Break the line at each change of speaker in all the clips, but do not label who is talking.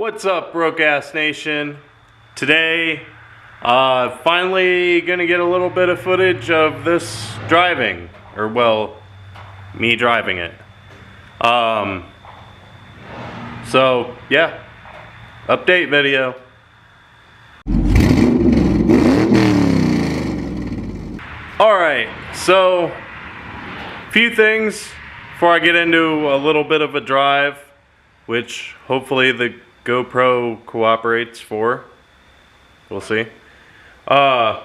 What's up, Broke Ass Nation? Today, finally gonna get a little bit of footage of this driving, or well, me driving it. So yeah, update video. Alright, so few things before I get into a little bit of a drive, which hopefully the GoPro cooperates for. We'll see. So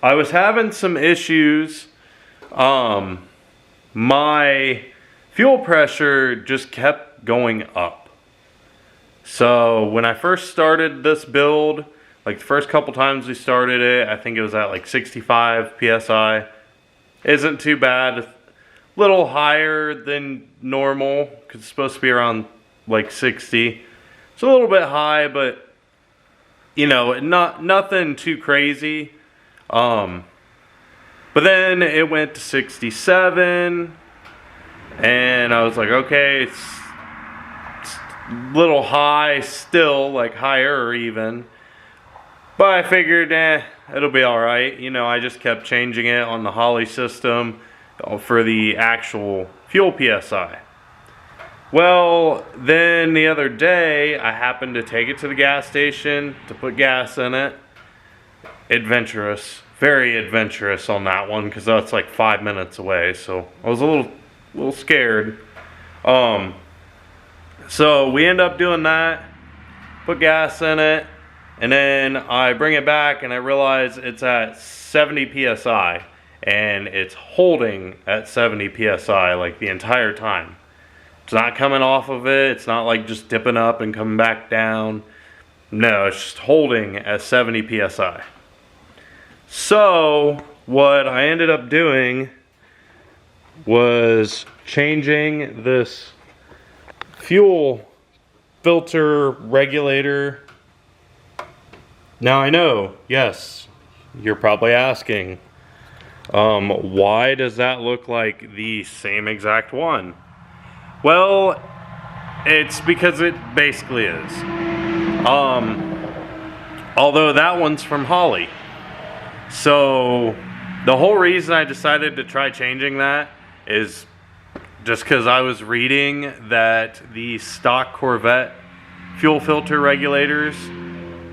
I was having some issues. My fuel pressure just kept going up. So when I first started this build, like the first couple times we started it, I think it was at like 65 psi. Isn't too bad. A little higher than normal because it's supposed to be around like 60. It's a little bit high, but you know, nothing too crazy. But then it went to 67, and I was like, okay, it's a little high still, like higher even. But I figured, it'll be all right. You know, I just kept changing it on the Holley system for the actual fuel PSI. Well, then the other day, I happened to take it to the gas station to put gas in it. Adventurous, very adventurous on that one, because that's like 5 minutes away, so I was a little scared. So we end up doing that, put gas in it, and then I bring it back and I realize it's at 70 psi, and it's holding at 70 psi like the entire time. It's not coming off of it. It's not like just dipping up and coming back down. No, it's just holding at 70 psi. So what I ended up doing was changing this fuel filter regulator. Now I know, yes, you're probably asking, why does that look like the same exact one? Well, it's because it basically is. Although that one's from Holley. So the whole reason I decided to try changing that is just because I was reading that the stock Corvette fuel filter regulators,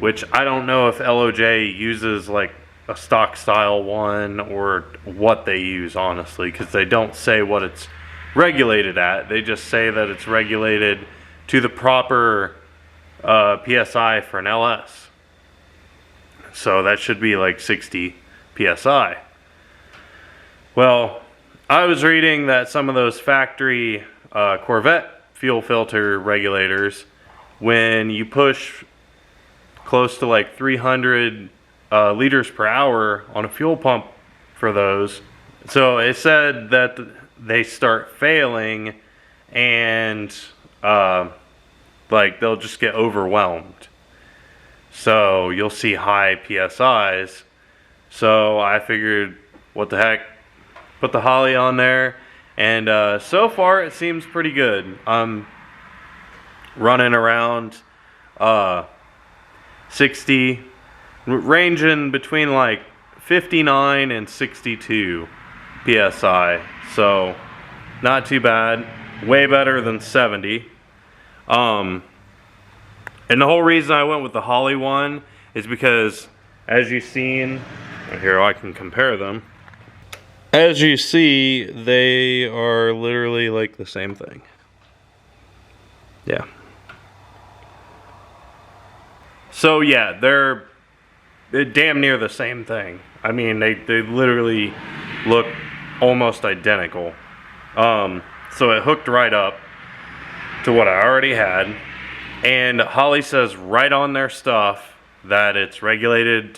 which I don't know if LOJ uses like a stock style one or what they use, honestly, because they don't say what it's regulated at. They just say that it's regulated to the proper PSI for an LS. So that should be like 60 PSI. Well, I was reading that some of those factory Corvette fuel filter regulators, when you push close to like 300 liters per hour on a fuel pump for those, so it said that they start failing, and like they'll just get overwhelmed. So you'll see high PSIs. So I figured, what the heck, put the Holley on there, and so far it seems pretty good. I'm running around 60, ranging between like 59 and 62 PSI. So not too bad, way better than 70. And the whole reason I went with the Holley one is because, as you've seen, here I can compare them. As you see, they are literally like the same thing. Yeah. So yeah, they're damn near the same thing. I mean, they literally look almost identical. So it hooked right up to what I already had, and Holley says right on their stuff that it's regulated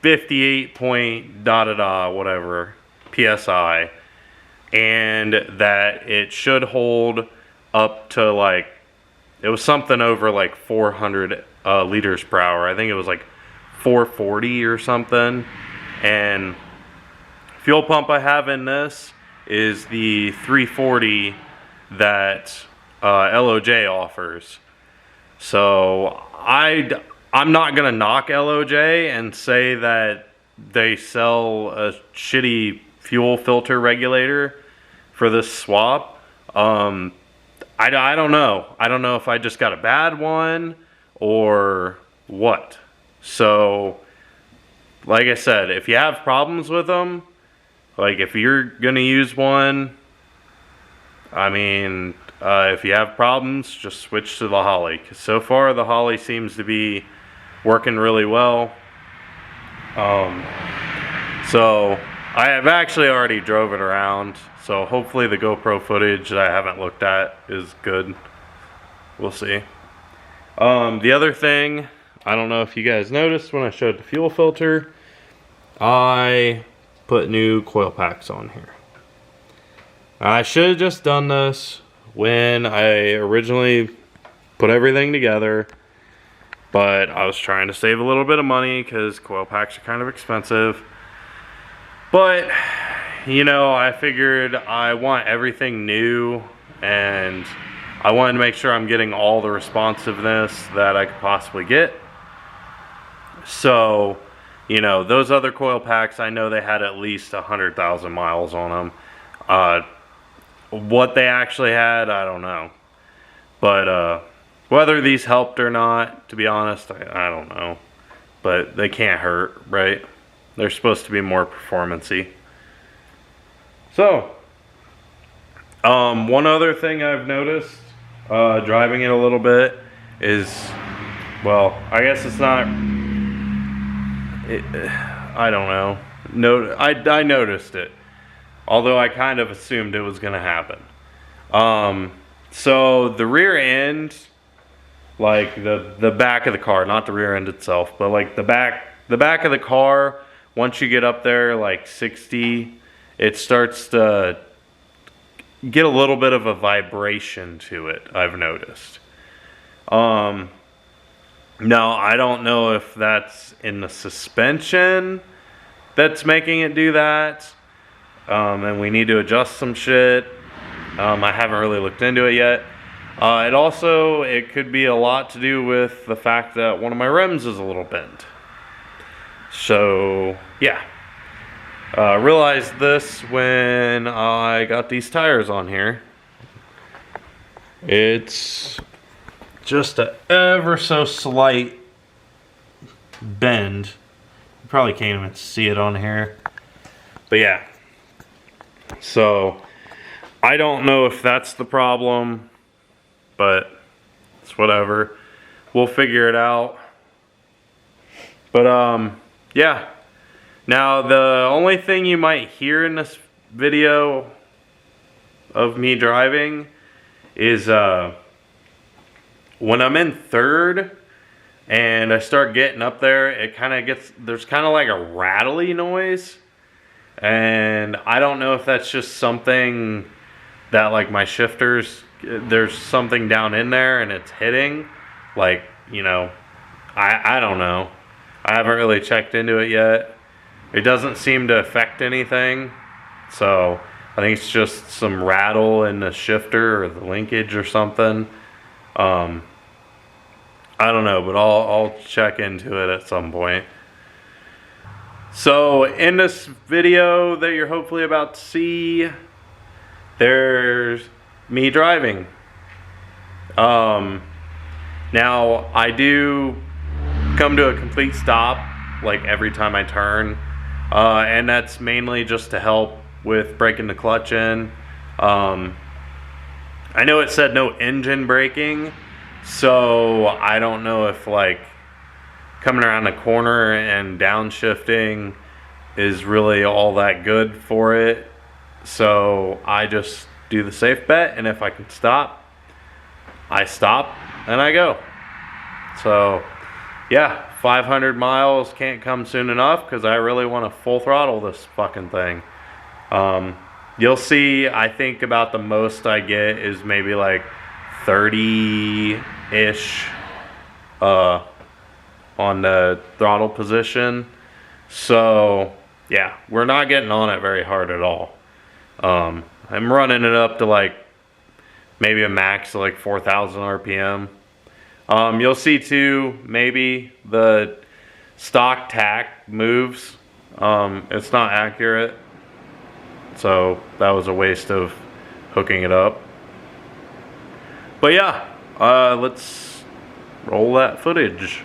58 point whatever PSI, and that it should hold up to like, it was something over like 400 liters per hour. I think it was like 440 or something. And fuel pump I have in this is the 340 that LOJ offers. So I'm not gonna knock LOJ and say that they sell a shitty fuel filter regulator for this swap. I don't know. I don't know if I just got a bad one or what. So, like I said, if you have problems with them, like if you're gonna use one, I mean, if you have problems, just switch to the Holly. 'Cause so far the Holly seems to be working really well. So I have actually already drove it around. So hopefully the GoPro footage that I haven't looked at is good. We'll see. The other thing, I don't know if you guys noticed when I showed the fuel filter, I put new coil packs on here. I should have just done this when I originally put everything together, but I was trying to save a little bit of money because coil packs are kind of expensive. But, you know, I figured I want everything new, and I wanted to make sure I'm getting all the responsiveness that I could possibly get. So, you know, those other coil packs, I know they had at least 100,000 miles on them. What they actually had, I don't know. But whether these helped or not, to be honest, I don't know. But they can't hurt, right? They're supposed to be more performance-y. So, one other thing I've noticed, driving it a little bit, is, well, I guess it's not, I don't know. I noticed it. Although I kind of assumed it was going to happen. So the rear end, like the back of the car, not the rear end itself, but like the back of the car, once you get up there like 60, it starts to get a little bit of a vibration to it, I've noticed. Now I don't know if that's in the suspension that's making it do that. And we need to adjust some shit. I haven't really looked into it yet. It could be a lot to do with the fact that one of my rims is a little bent. So, yeah. Realized this when I got these tires on here. It's just a ever so slight bend. You probably can't even see it on here. But yeah. So, I don't know if that's the problem, but it's whatever. We'll figure it out. But, yeah. Now, the only thing you might hear in this video of me driving is, when I'm in third and I start getting up there, there's kind of like a rattly noise. And I don't know if that's just something that like my shifters, there's something down in there and it's hitting. Like, you know, I don't know. I haven't really checked into it yet. It doesn't seem to affect anything. So I think it's just some rattle in the shifter or the linkage or something. I don't know, but I'll check into it at some point. So in this video that you're hopefully about to see, there's me driving. Now I do come to a complete stop like every time I turn, and that's mainly just to help with breaking the clutch in. I know it said no engine braking, so I don't know if like coming around the corner and downshifting is really all that good for it. So I just do the safe bet, and if I can stop, I stop and I go. So yeah, 500 miles can't come soon enough because I really want to full throttle this fucking thing. You'll see, I think about the most I get is maybe like 30-ish on the throttle position. So yeah, we're not getting on it very hard at all. I'm running it up to like maybe a max of like 4,000 RPM. You'll see too, maybe the stock tack moves. It's not accurate, so that was a waste of hooking it up. But yeah, let's roll that footage.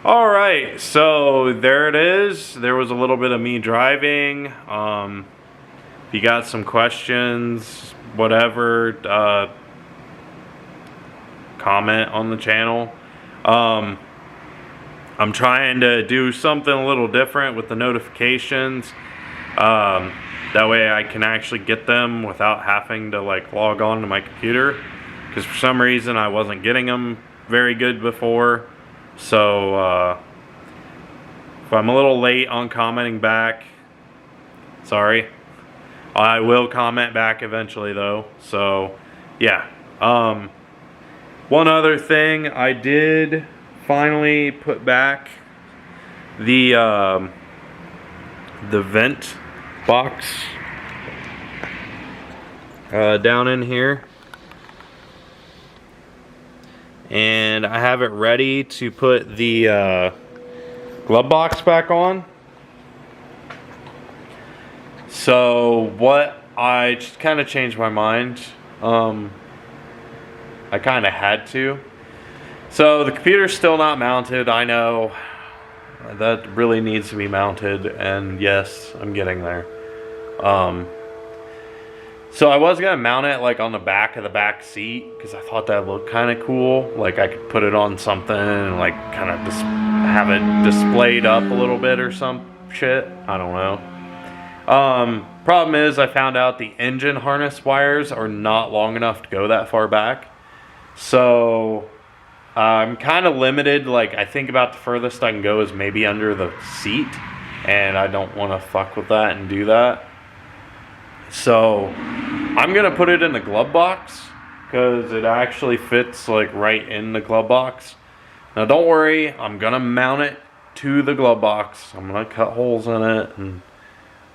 Alright, so there it is. There was a little bit of me driving. If you got some questions, whatever, comment on the channel. I'm trying to do something a little different with the notifications. That way I can actually get them without having to like log on to my computer. Because for some reason I wasn't getting them very good before. So if I'm a little late on commenting back, sorry. I will comment back eventually though. So yeah. One other thing, I did finally put back the vent box down in here. And I have it ready to put the glove box back on. So what I just kind of changed my mind. I kind of had to. So the computer's still not mounted. I know that really needs to be mounted, and yes, I'm getting there. So I was gonna mount it like on the back of the back seat because I thought that looked kind of cool. Like I could put it on something and like kind of have it displayed up a little bit or some shit. I don't know. Problem is I found out the engine harness wires are not long enough to go that far back. So I'm kind of limited. Like I think about the furthest I can go is maybe under the seat, and I don't want to fuck with that and do that. So I'm gonna put it in the glove box because it actually fits like right in the glove box. Now don't worry, I'm gonna mount it to the glove box. I'm gonna cut holes in it and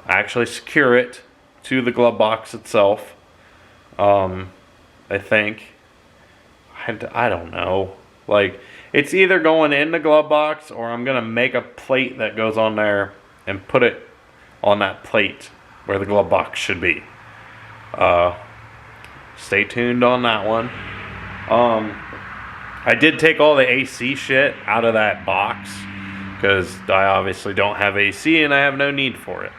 actually secure it to the glove box itself. I think. I don't know. Like, It's either going in the glove box, or I'm going to make a plate that goes on there and put it on that plate where the glove box should be. Stay tuned on that one. I did take all the AC shit out of that box because I obviously don't have AC and I have no need for it.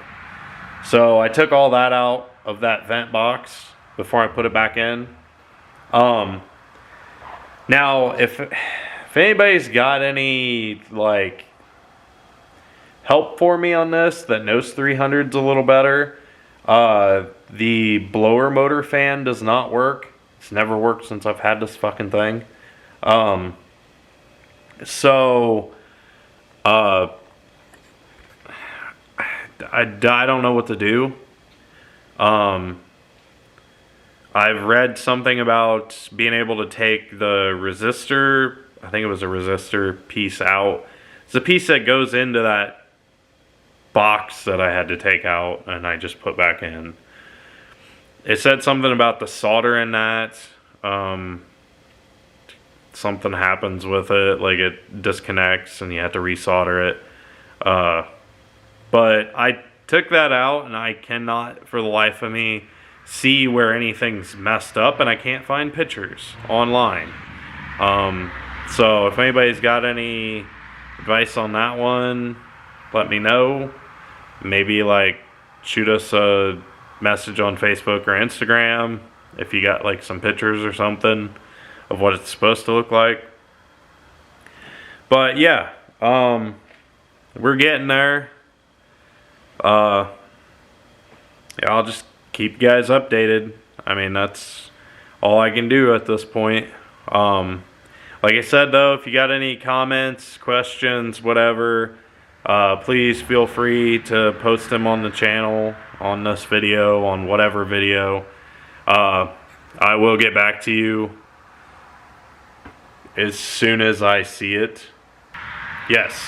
So I took all that out of that vent box before I put it back in. Now, if anybody's got any like help for me on this that knows 300's a little better, the blower motor fan does not work. It's never worked since I've had this fucking thing. I don't know what to do. I've read something about being able to take the resistor, I think it was a resistor piece out. It's a piece that goes into that box that I had to take out and I just put back in. It said something about the solder in that. Something happens with it, like it disconnects and you have to resolder it. But I took that out and I cannot for the life of me see where anything's messed up, and I can't find pictures online. So if anybody's got any advice on that one, let me know. Maybe like shoot us a message on Facebook or Instagram if you got like some pictures or something of what it's supposed to look like. But yeah, we're getting there. Yeah, I'll just keep you guys updated. I mean, that's all I can do at this point. Like I said though, if you got any comments, questions, whatever, please feel free to post them on the channel, on this video, on whatever video. I will get back to you as soon as I see it. Yes,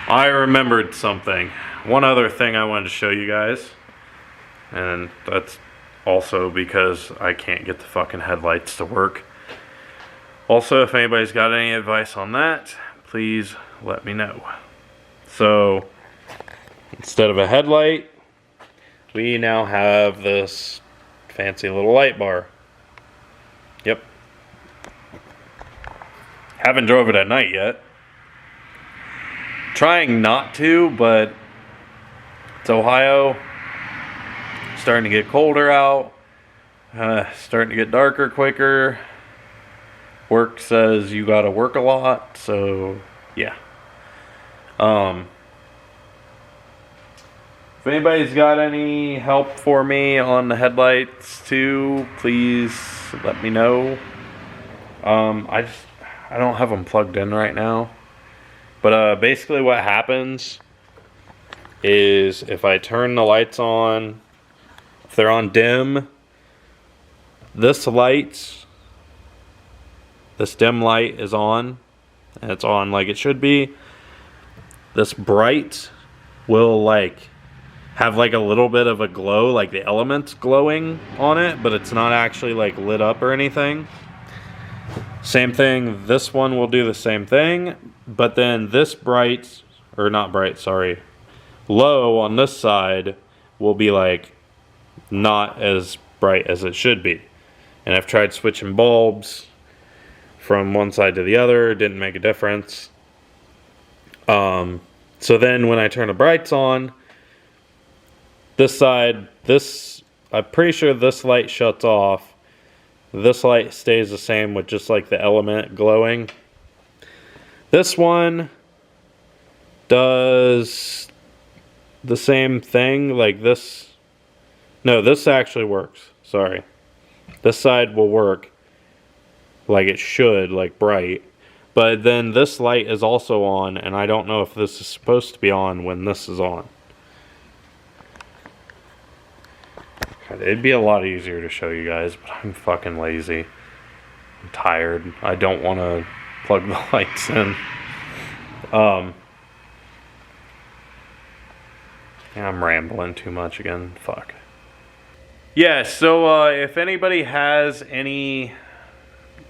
I remembered something. One other thing I wanted to show you guys, and that's also because I can't get the fucking headlights to work. Also, if anybody's got any advice on that, please let me know. So, instead of a headlight, we now have this fancy little light bar. Yep. Haven't drove it at night yet. Trying not to, but it's Ohio. Starting to get colder out. Starting to get darker quicker. Work says you gotta work a lot, so yeah. If anybody's got any help for me on the headlights too, please let me know. I don't have them plugged in right now. But basically what happens is if I turn the lights on, if they're on dim, this dim light is on, and it's on like it should be. This bright will like have like a little bit of a glow, like the elements glowing on it, but it's not actually like lit up or anything. Same thing, this one will do the same thing, but then this low on this side will be like not as bright as it should be. And I've tried switching bulbs from one side to the other, didn't make a difference. So then when I turn the brights on, this side, I'm pretty sure this light shuts off. This light stays the same with just like the element glowing. This one does the same thing, like this. No, this actually works. Sorry. This side will work like it should, like bright. But then this light is also on, and I don't know if this is supposed to be on when this is on. It'd be a lot easier to show you guys, but I'm fucking lazy. I'm tired. I don't want to plug the lights in. Yeah, I'm rambling too much again. Fuck. Yeah, so if anybody has any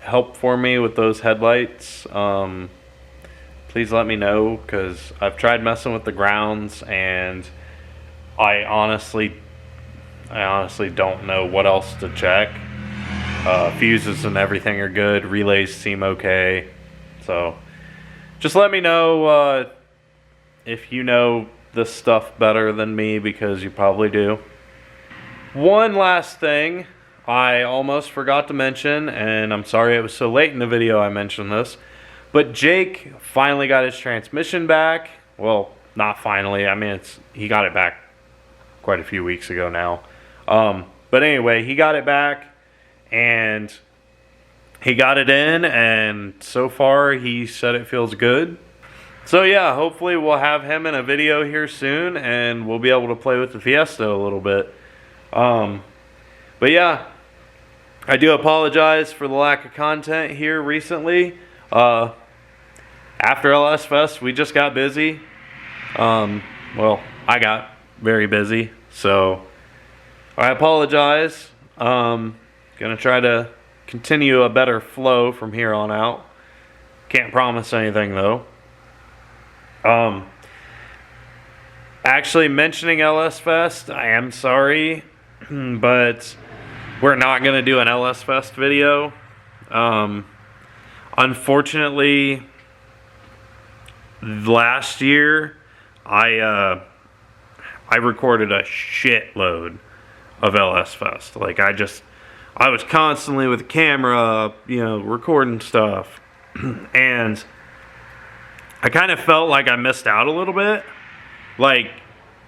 help for me with those headlights, please let me know, because I've tried messing with the grounds and I honestly don't know what else to check. Fuses and everything are good, relays seem okay, so just let me know if you know this stuff better than me, because you probably do. One last thing I almost forgot to mention, and I'm sorry it was so late in the video I mentioned this, but Jake finally got his transmission back. Well, not finally, I mean, he got it back quite a few weeks ago now. But anyway, he got it back, and he got it in, and so far he said it feels good. So yeah, hopefully we'll have him in a video here soon, and we'll be able to play with the Fiesta a little bit. But yeah, I do apologize for the lack of content here recently. After LS Fest, we just got busy. Well, I got very busy, so I apologize. Gonna try to continue a better flow from here on out. Can't promise anything though. Actually, mentioning LS Fest, I am sorry, but we're not gonna do an LS Fest video. Unfortunately, last year I recorded a shitload of LS Fest. Like, I was constantly with the camera, you know, recording stuff, and I kind of felt like I missed out a little bit. Like,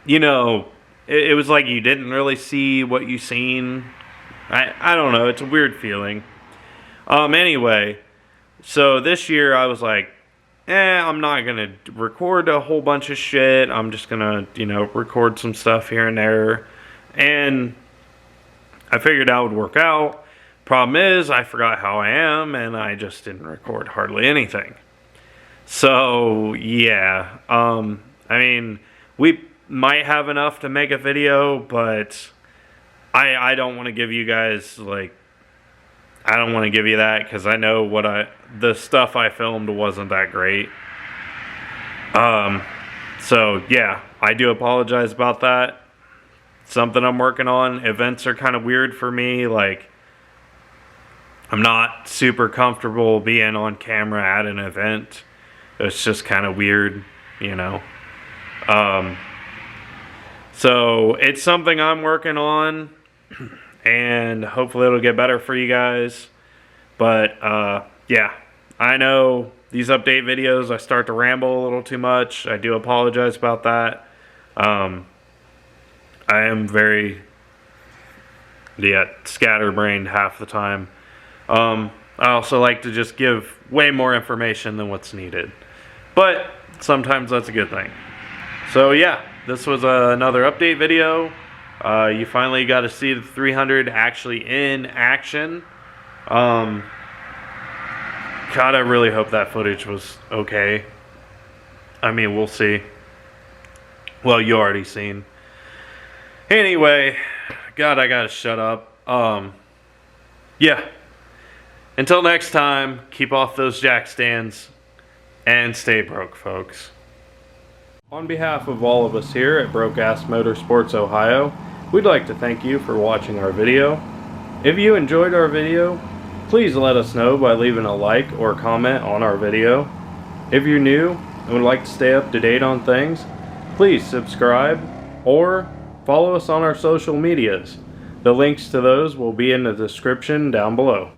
you know, it was like you didn't really see what you seen. I don't know, it's a weird feeling. Anyway, so this year I was like, I'm not gonna record a whole bunch of shit. I'm just gonna, you know, record some stuff here and there. And I figured that would work out. Problem is, I forgot how I am, and I just didn't record hardly anything. So, yeah. I mean, we might have enough to make a video, but I don't want to give you guys, like, I don't want to give you that, because I know the stuff I filmed wasn't that great. So yeah, I do apologize about that. Something I'm working on. Events are kind of weird for me. Like, I'm not super comfortable being on camera at an event. It's just kind of weird, you know. So it's something I'm working on, and hopefully it'll get better for you guys. But yeah, I know these update videos I start to ramble a little too much. I do apologize about that. I am very scatterbrained half the time. I also like to just give way more information than what's needed, but sometimes that's a good thing. So yeah, this was another update video. You finally got to see the 300 actually in action. God, I really hope that footage was okay. I mean, we'll see. Well, you already seen. Anyway, God, I gotta shut up. Yeah. Until next time, keep off those jack stands and stay broke, folks. On behalf of all of us here at Broke Ass Motorsports Ohio, we'd like to thank you for watching our video. If you enjoyed our video, please let us know by leaving a like or comment on our video. If you're new and would like to stay up to date on things, please subscribe or follow us on our social medias. The links to those will be in the description down below.